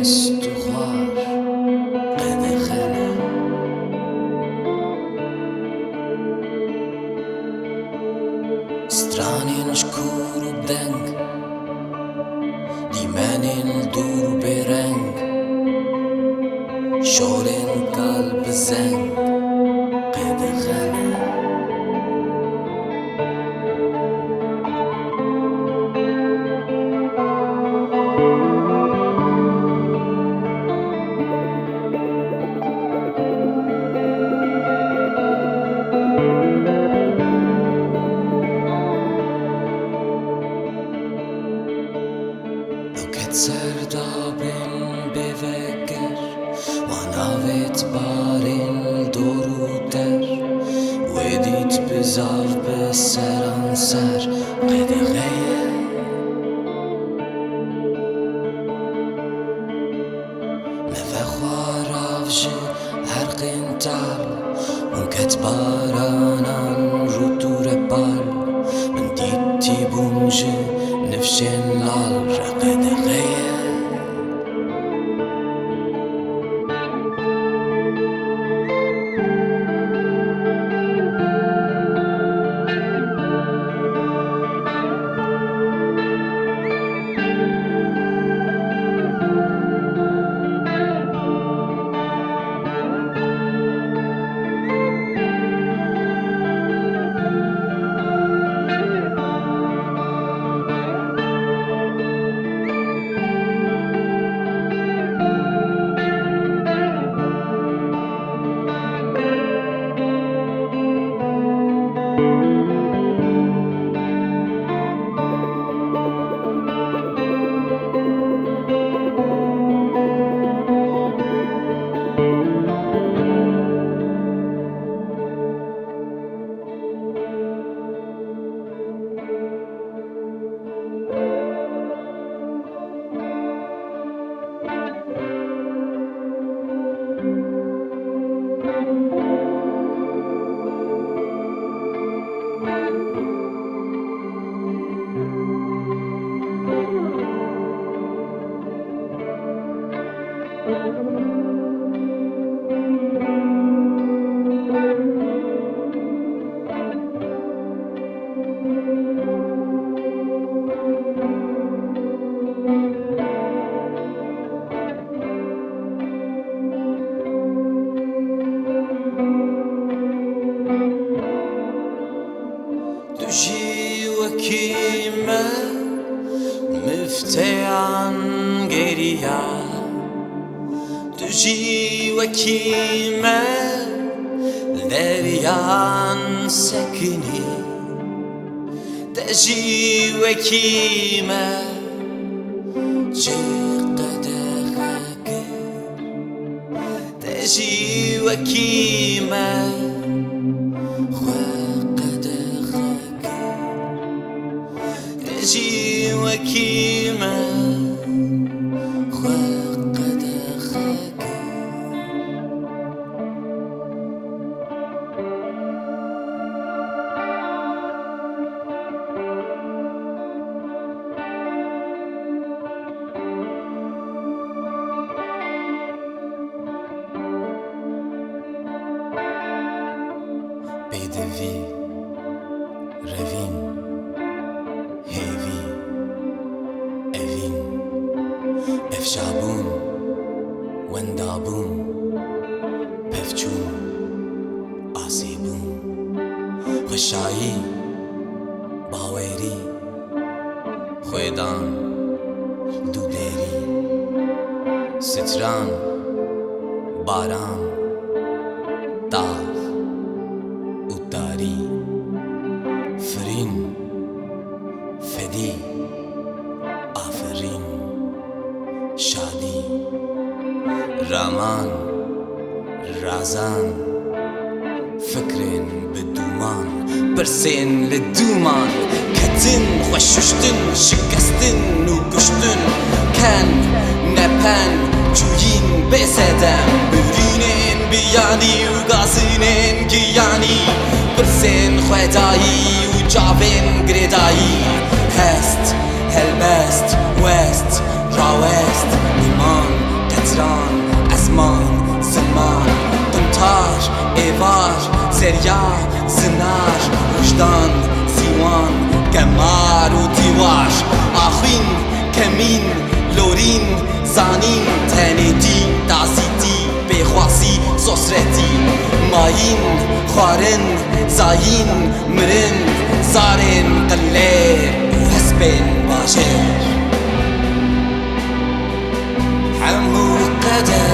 استخوار قدخه Stranên şkur û deng Dîmenên dûr bê reng Şorên kal bi zeng Qedexe serdabên bê veger wan avêt barên dor û der wê dît bizav bi seranser qedexeye me vexwar av ji herqên tahl hûn ket baranan rût û repal min dît tîbûn ji nifşên lal re qedexeye wekî me mifteyan geriya Tu jî wekî me deriyan sekinî Te jî wekî me çi qedexe kir Te jî wekî me جی وکیمه خواه قدخه Pedivî revîn Şabûn, wendabûn, pevçûn, asîbûn Xweşayî, bawerî, xwêdan, dûderî Stran, baran, tahl û tarî Firîn, fedî, aferîn شادی رامان رازان فکرین بدومان پرسین لدومان کتن خوششتن شکستن و کشتن کن نپن جوین بسدم برینین بیانی و گازینین گیانی پرسین خدایی و جاوین گردایی هست هلبست وست راوست ایمان geriya, zinar, وجدان سیوان کمار و دیوار آخوین کمین لورین زانین تنیدی تازیدی بخواسی سوسرتی ماین خوارن زاین مرن زارن قلب و حسبن باجر حمو قدر